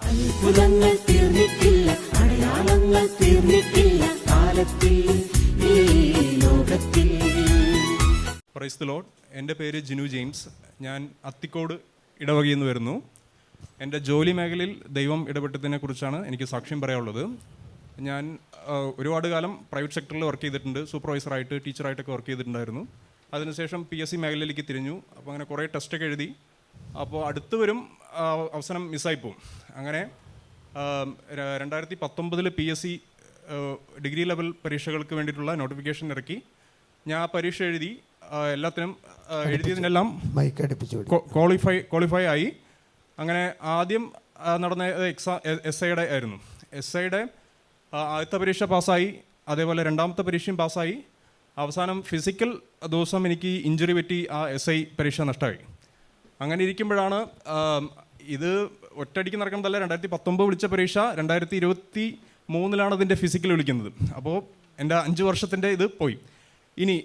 അത്ഭുതങ്ങൾ തീർന്നിട്ടില്ല, അടയാളങ്ങൾ തീർന്നിട്ടില്ല കാലത്തിൽ ഈ ലോകത്തിൽ. Praise the Lord. എൻ്റെ പേര് ജിനു ജെയിംസ്. ഞാൻ അത്തിക്കോട് ഇടവകയിൽ നിന്ന് വരുന്നു. എൻ്റെ ജോലി മേഖലയിൽ ദൈവം ഇടപെട്ടതിനെ കുറിച്ചാണ് എനിക്ക് സാക്ഷ്യം പറയാനുള്ളത്. ഞാൻ ഒരുപാട് കാലം പ്രൈവറ്റ് സെക്ടറിൽ വർക്ക് ചെയ്തിട്ടുണ്ട്. സൂപ്പർവൈസറായിട്ട്, ടീച്ചറായിട്ടൊക്കെ വർക്ക് ചെയ്തിട്ടുണ്ടായിരുന്നു. അതിനുശേഷം PSC മേഖലയിലേക്ക് തിരിഞ്ഞു. അപ്പോൾ അങ്ങനെ കുറേ ടെസ്റ്റൊക്കെ എഴുതി. അപ്പോൾ അടുത്ത് വരും അവസരം മിസ്സായിപ്പോവും. അങ്ങനെ 2019 PSC ഡിഗ്രി ലെവൽ പരീക്ഷകൾക്ക് വേണ്ടിയിട്ടുള്ള നോട്ടിഫിക്കേഷൻ ഇറക്കി. ഞാൻ ആ പരീക്ഷ എഴുതി. എല്ലാത്തിനും എഴുതിയതിനെല്ലാം ക്വാളിഫൈ ആയി. അങ്ങനെ ആദ്യം നടന്ന SIയുടെ ആയിരുന്നു. SIയുടെ ആദ്യത്തെ പരീക്ഷ പാസ്സായി, അതേപോലെ രണ്ടാമത്തെ പരീക്ഷയും പാസ്സായി. അവസാനം ഫിസിക്കൽ ദിവസം എനിക്ക് ഇഞ്ചുറി പറ്റി ആ SI പരീക്ഷ നഷ്ടമായി. അങ്ങനെ ഇരിക്കുമ്പോഴാണ് ഇത് ഒറ്റയടിക്ക് നടക്കുന്നതല്ല. 2019 വിളിച്ച പരീക്ഷ 2023 അതിൻ്റെ ഫിസിക്കൽ വിളിക്കുന്നത്. അപ്പോൾ എൻ്റെ 5 വർഷത്തിൻ്റെ ഇത് പോയി. ഇനി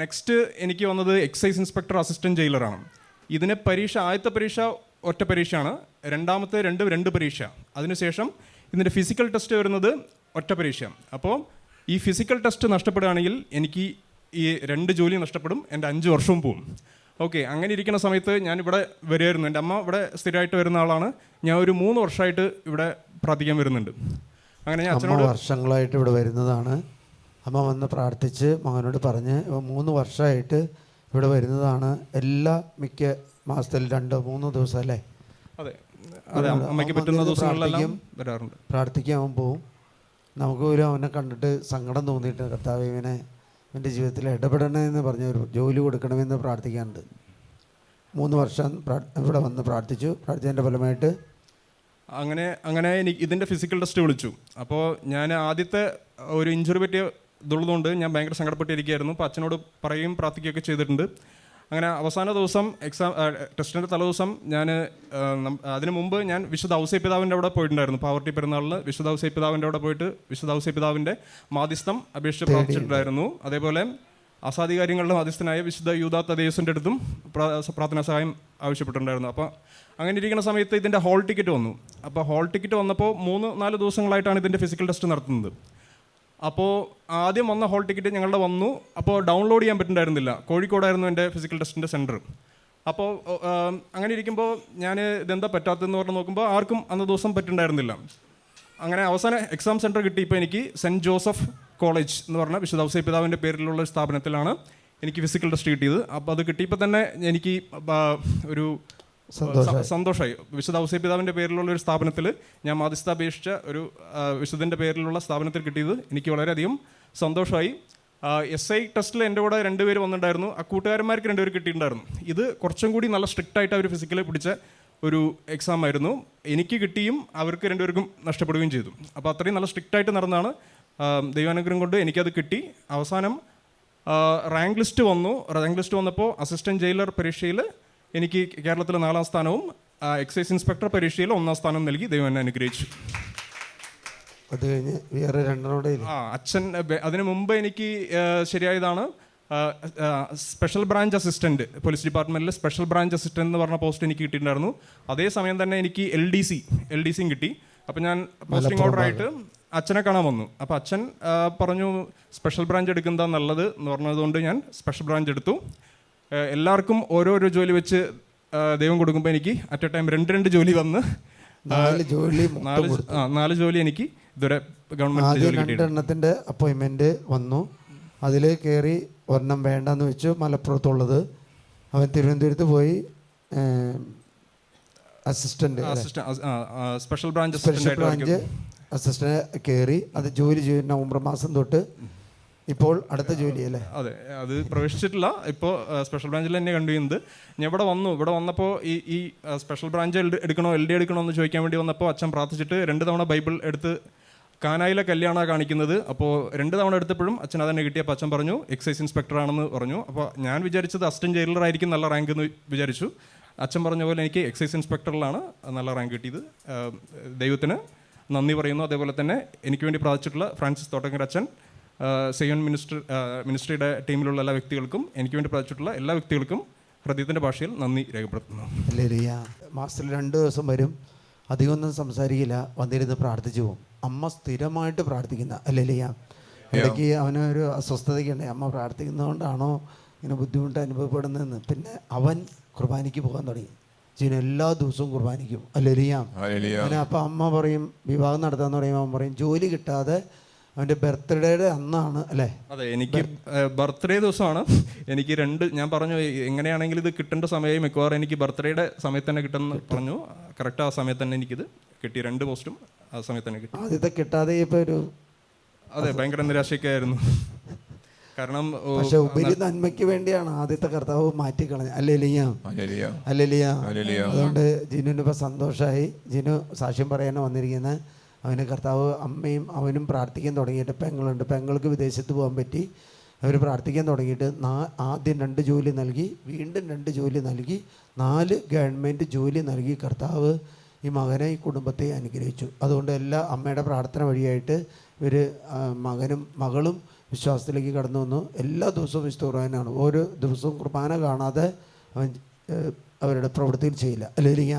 നെക്സ്റ്റ് എനിക്ക് വന്നത് എക്സൈസ് ഇൻസ്പെക്ടർ അസിസ്റ്റൻറ്റ് ജയിലറാണ്. ഇതിന് ആദ്യത്തെ പരീക്ഷ ഒറ്റ പരീക്ഷയാണ്, രണ്ടാമത്തെ രണ്ട് പരീക്ഷ. അതിനുശേഷം ഇതിൻ്റെ ഫിസിക്കൽ ടെസ്റ്റ് വരുന്നത് ഒറ്റ പരീക്ഷ. അപ്പോൾ ഈ ഫിസിക്കൽ ടെസ്റ്റ് നഷ്ടപ്പെടുകയാണെങ്കിൽ എനിക്ക് ഈ 2 ജോലി നഷ്ടപ്പെടും, എൻ്റെ 5 വർഷവും പോവും. ഓക്കെ, അങ്ങനെ ഇരിക്കുന്ന സമയത്ത് ഞാനിവിടെ വരുമായിരുന്നു. എൻ്റെ അമ്മ ഇവിടെ സ്ഥിരമായിട്ട് വരുന്ന ആളാണ്. ഞാൻ ഒരു 3 വർഷമായിട്ട് ഇവിടെ പ്രാർത്ഥിക്കാൻ വരുന്നുണ്ട്. അങ്ങനെ ഞാൻ അച്ഛനോട് വർഷങ്ങളായിട്ട് ഇവിടെ വരുന്നതാണ്. അമ്മ വന്ന് പ്രാർത്ഥിച്ച് മകനോട് പറഞ്ഞ് 3 വർഷമായിട്ട് ഇവിടെ വരുന്നതാണ്. മിക്ക മാസത്തിൽ 2-3 ദിവസം അല്ലേ? അതെ, അമ്മയ്ക്ക് പറ്റുന്ന ദിവസങ്ങളിലെല്ലാം വരാറുണ്ട്. പ്രാർത്ഥിക്കാൻ അവൻ പോവും. നമുക്ക് പോലും അവനെ കണ്ടിട്ട് സങ്കടം തോന്നിയിട്ട് കർത്താവ് എൻ്റെ ജീവിതത്തിൽ ഇടപെടണമെന്ന് പറഞ്ഞ് ഒരു ജോലി കൊടുക്കണമെന്ന് പ്രാർത്ഥിക്കാറുണ്ട്. 3 വർഷം ഇവിടെ വന്ന് പ്രാർത്ഥിച്ചതിൻ്റെ ഫലമായിട്ട് അങ്ങനെ എനിക്ക് ഇതിൻ്റെ ഫിസിക്കൽ ടെസ്റ്റ് വിളിച്ചു. അപ്പോൾ ഞാൻ ആദ്യത്തെ ഒരു ഇഞ്ചുറി പറ്റിയ ഇതുള്ളതുകൊണ്ട് ഞാൻ ഭയങ്കര സങ്കടപ്പെട്ടിരിക്കുകയായിരുന്നു. അപ്പോൾ അച്ഛനോട് പറയുകയും പ്രാർത്ഥിക്കുകയൊക്കെ ചെയ്തിട്ടുണ്ട്. അങ്ങനെ അവസാന ദിവസം ടെസ്റ്റിൻ്റെ തലേദിവസം ഞാൻ അതിനു മുമ്പ് ഞാൻ വിശുദ്ധ ഔസേപ്പിതാവിൻ്റെ അവിടെ പോയിട്ടുണ്ടായിരുന്നു. പാവർട്ടി പെരുന്നാളിന് വിശുദ്ധ ഔസേപ്പിതാവിൻ്റെ അവിടെ പോയിട്ട് വിശുദ്ധ ഔസേപ്പിതാവിൻ്റെ മാധ്യസ്ഥം അപേക്ഷിച്ച് പ്രാർത്ഥിച്ചിട്ടുണ്ടായിരുന്നു. അതേപോലെ അസാധികാര്യങ്ങളുടെ മാധ്യസ്ഥനായ വിശുദ്ധ യൂദാ തദേവസിൻ്റെ അടുത്തും പ്രാർത്ഥനാ സഹായം ആവശ്യപ്പെട്ടിട്ടുണ്ടായിരുന്നു. അപ്പോൾ അങ്ങനെ ഇരിക്കുന്ന സമയത്ത് ഇതിൻ്റെ ഹോൾ ടിക്കറ്റ് വന്നു. അപ്പോൾ ഹോൾ ടിക്കറ്റ് വന്നപ്പോൾ 3-4 ദിവസങ്ങളായിട്ടാണ് ഇതിൻ്റെ ഫിസിക്കൽ ടെസ്റ്റ് നടത്തുന്നത്. അപ്പോൾ ആദ്യം വന്ന ഹോൾ ടിക്കറ്റ് ഞങ്ങളുടെ വന്നു. അപ്പോൾ ഡൗൺലോഡ് ചെയ്യാൻ പറ്റുന്നുണ്ടായിരുന്നില്ല. കോഴിക്കോടായിരുന്നു എൻ്റെ ഫിസിക്കൽ ടെസ്റ്റിൻ്റെ സെൻറ്റർ. അപ്പോൾ അങ്ങനെ ഇരിക്കുമ്പോൾ ഞാൻ ഇതെന്താ പറ്റാത്തതെന്ന് പറഞ്ഞ് നോക്കുമ്പോൾ ആർക്കും അന്ന് ദിവസം പറ്റുന്നുണ്ടായിരുന്നില്ല. അങ്ങനെ അവസാന എക്സാം സെൻറ്റർ കിട്ടിയപ്പോൾ എനിക്ക് സെൻറ്റ് ജോസഫ് കോളേജ് എന്ന് പറഞ്ഞ വിശുദ്ധ ഔസേപ്പിതാവിൻ്റെ പേരിലുള്ള ഒരു സ്ഥാപനത്തിലാണ് എനിക്ക് ഫിസിക്കൽ ടെസ്റ്റ് കിട്ടിയത്. അപ്പോൾ അത് കിട്ടിയപ്പോൾ തന്നെ എനിക്ക് ഒരു സന്തോഷമായി. വിശുദ്ധ ഔസേപ്പിതാവിൻ്റെ പേരിലുള്ള ഒരു സ്ഥാപനത്തിൽ ഞാൻ മാധ്യസ്ഥ അപേക്ഷിച്ച ഒരു വിശുദ്ധൻ്റെ പേരിലുള്ള സ്ഥാപനത്തിൽ കിട്ടിയത് എനിക്ക് വളരെയധികം സന്തോഷമായി. SI ടെസ്റ്റിൽ എൻ്റെ കൂടെ 2 പേര് വന്നിട്ടുണ്ടായിരുന്നു. ആ കൂട്ടുകാരന്മാർക്ക് 2 പേര് കിട്ടിയിട്ടുണ്ടായിരുന്നു. ഇത് കുറച്ചും കൂടി നല്ല സ്ട്രിക്റ്റ് ആയിട്ട് അവർ ഫിസിക്കൽ പിടിച്ച ഒരു എക്സാം ആയിരുന്നു. എനിക്ക് കിട്ടിയും അവർക്ക് 2 പേർക്കും നഷ്ടപ്പെടുകയും ചെയ്തു. അപ്പോൾ അത്രയും നല്ല സ്ട്രിക്റ്റ് ആയിട്ട് നടന്നാണ്. ദൈവാനുഗ്രഹം കൊണ്ട് എനിക്കത് കിട്ടി. അവസാനം റാങ്ക് ലിസ്റ്റ് വന്നു. റാങ്ക് ലിസ്റ്റ് വന്നപ്പോൾ അസിസ്റ്റൻറ്റ് ജയിലർ പരീക്ഷയിൽ എനിക്ക് കേരളത്തിൽ 4ാം സ്ഥാനവും എക്സൈസ് ഇൻസ്പെക്ടർ പരീക്ഷയിൽ 1ാം സ്ഥാനവും നൽകി ദൈവം എന്നെ അനുഗ്രഹിച്ചു. അത് കഴിഞ്ഞ് വേറെ 2 അച്ഛൻ അതിനു മുമ്പ് എനിക്ക് ശരിയായതാണ്. സ്പെഷ്യൽ ബ്രാഞ്ച് അസിസ്റ്റൻറ്റ്, പോലീസ് ഡിപ്പാർട്ട്മെൻറ്റിൽ സ്പെഷ്യൽ ബ്രാഞ്ച് അസിസ്റ്റൻറ്റ് എന്ന് പറഞ്ഞ പോസ്റ്റ് എനിക്ക് കിട്ടിയിട്ടുണ്ടായിരുന്നു. അതേസമയം തന്നെ എനിക്ക് LDCയും കിട്ടി. അപ്പോൾ ഞാൻ പോസ്റ്റിംഗ് ഓർഡറായിട്ട് അച്ഛനെ കാണാൻ വന്നു. അപ്പോൾ അച്ഛൻ പറഞ്ഞു സ്പെഷ്യൽ ബ്രാഞ്ച് എടുക്കുന്നതാണ് നല്ലത് എന്ന് പറഞ്ഞതുകൊണ്ട് ഞാൻ സ്പെഷ്യൽ ബ്രാഞ്ച് എടുത്തു. എല്ലാവർക്കും ഓരോരോ ജോലി വെച്ച് ദൈവം കൊടുക്കുമ്പോൾ എനിക്ക് അറ്റ് എ ടൈം 2 ജോലി വന്ന് 4 ജോലി എനിക്ക് ഇതുവരെ ഗവൺമെൻറ് ജോലി കിട്ടി. 2 അപ്പോയിൻമെൻറ്റ് വന്നു. അതിൽ കയറി 1 വേണ്ടെന്ന് വെച്ചു. മലപ്പുറത്തുള്ളത് അവൻ തിരുവനന്തപുരത്ത് പോയി സ്പെഷ്യൽ ബ്രാഞ്ച് അസിസ്റ്റന്റ് കയറി. അത് ജോലി ചെയ്യും നവംബർ മാസം തൊട്ട്. ഇപ്പോൾ അടുത്ത ജോലി അല്ലേ? അതെ, അത് പ്രവേശിച്ചിട്ടില്ല. ഇപ്പോൾ സ്പെഷ്യൽ ബ്രാഞ്ചിൽ തന്നെ കണ്ടുവരുന്നത്. ഞാൻ ഇവിടെ വന്നപ്പോൾ ഈ സ്പെഷ്യൽ ബ്രാഞ്ച് എടുക്കണോ LD എടുക്കണോ എന്ന് ചോദിക്കാൻ വേണ്ടി വന്നപ്പോൾ അച്ഛൻ പ്രാർത്ഥിച്ചിട്ട് 2 തവണ ബൈബിൾ എടുത്ത് കാനായിലെ കല്യാണമാണ് കാണിക്കുന്നത്. അപ്പോൾ 2 തവണ എടുത്തപ്പോഴും അച്ഛൻ അതന്നെ കിട്ടിയപ്പോൾ അച്ഛൻ പറഞ്ഞു എക്സൈസ് ഇൻസ്പെക്ടറാണെന്ന് പറഞ്ഞു. അപ്പോൾ ഞാൻ വിചാരിച്ചത് അസിസ്റ്റൻറ്റ് ജയിലറായിരിക്കും നല്ല റാങ്ക് എന്ന് വിചാരിച്ചു. അച്ഛൻ പറഞ്ഞ പോലെ എനിക്ക് എക്സൈസ് ഇൻസ്പെക്ടറിലാണ് നല്ല റാങ്ക് കിട്ടിയത്. ദൈവത്തിന് നന്ദി പറയുന്നു. അതേപോലെ തന്നെ എനിക്ക് വേണ്ടി പ്രാർത്ഥിച്ചിട്ടുള്ള ഫ്രാൻസിസ് തോട്ടങ്കര അച്ഛൻ, സെയ്യോൻ മിനിസ്ട്രിയുടെ ടീമിലുള്ള എല്ലാ വ്യക്തികൾക്കും, എനിക്ക് വേണ്ടി പ്രാർത്ഥിച്ചിട്ടുള്ള എല്ലാ വ്യക്തികൾക്കും ഹൃദയത്തിൻ്റെ ഭാഷയിൽ നന്ദി രേഖപ്പെടുത്തുന്നു. മാസത്തിൽ 2 ദിവസം വരും. അധികമൊന്നും സംസാരിക്കില്ല, വന്നിരുന്ന് പ്രാർത്ഥിച്ചു പോകും. അമ്മ സ്ഥിരമായിട്ട് പ്രാർത്ഥിക്കുന്ന അല്ലേലിയ. ഇടയ്ക്ക് അവനൊരു അസ്വസ്ഥതയൊക്കെ ഉണ്ട്, അമ്മ പ്രാർത്ഥിക്കുന്നതുകൊണ്ടാണോ ഇങ്ങനെ ബുദ്ധിമുട്ട് അനുഭവപ്പെടുന്നതെന്ന്. പിന്നെ അവൻ കുർബാനയ്ക്ക് പോകാൻ തുടങ്ങി. ജീവൻ എല്ലാ ദിവസവും കുർബാനയ്ക്കും അല്ലേലിയ. അങ്ങനെ അപ്പം അമ്മ പറയും വിവാഹം നടത്താന്ന് പറയുമ്പോൾ അവൻ പറയും ജോലി കിട്ടാതെ അവൻ്റെ ബർത്ത്ഡേയുടെ അന്നാണ് അല്ലേ? അതെ, എനിക്ക് ബർത്ത്ഡേ ദിവസമാണ്. എനിക്ക് ഞാൻ പറഞ്ഞു എങ്ങനെയാണെങ്കിലും ഇത് കിട്ടേണ്ട സമയം മിക്കവാറും എനിക്ക് ബർത്ത്ഡേയുടെ സമയത്ത് തന്നെ കിട്ടുമെന്ന് പറഞ്ഞു. കറക്റ്റ് ആ സമയത്ത് തന്നെ എനിക്കിത് കിട്ടി. 2 പോസ്റ്റും ആ സമയത്ത് തന്നെ കിട്ടി. ആദ്യത്തെ കിട്ടാതെ ഇപ്പോൾ ഒരു അതെ, ഭയങ്കര നിരാശയൊക്കെ ആയിരുന്നു. കാരണം പക്ഷെ ഉപരി നന്മയ്ക്ക് വേണ്ടിയാണ് ആദ്യത്തെ കർത്താവ് മാറ്റിക്കളഞ്ഞത് അല്ലേലിയ. അതുകൊണ്ട് ജിനുവിന് ഇപ്പോൾ സന്തോഷമായി. ജിനു സാക്ഷ്യം പറയാനാണ് വന്നിരിക്കുന്നത്. അവന് കർത്താവ് അമ്മയും അവനും പ്രാർത്ഥിക്കാൻ തുടങ്ങിയിട്ട്, പെങ്ങളുണ്ട്, പെങ്ങൾക്ക് വിദേശത്ത് പോകാൻ പറ്റി. അവർ പ്രാർത്ഥിക്കാൻ തുടങ്ങിയിട്ട് ആദ്യം 2 ജോലി നൽകി, വീണ്ടും 2 ജോലി നൽകി, 4 ഗവൺമെൻറ് ജോലി നൽകി കർത്താവ് ഈ മകനെ ഈ കുടുംബത്തെ അനുഗ്രഹിച്ചു. അതുകൊണ്ട് എല്ലാ അമ്മയുടെ പ്രാർത്ഥന വഴിയായിട്ട് ഇവർ മകനും മകളും വിശ്വാസത്തിലേക്ക് കടന്നു വന്നു. എല്ലാ ദിവസവും വിശുദ്ധ കുർബാനയാണ്. ഓരോ ദിവസവും കുർബാന കാണാതെ അവൻ അവരുടെ പ്രവൃത്തിയിൽ ചെയ്യില്ല അല്ലേലിയ.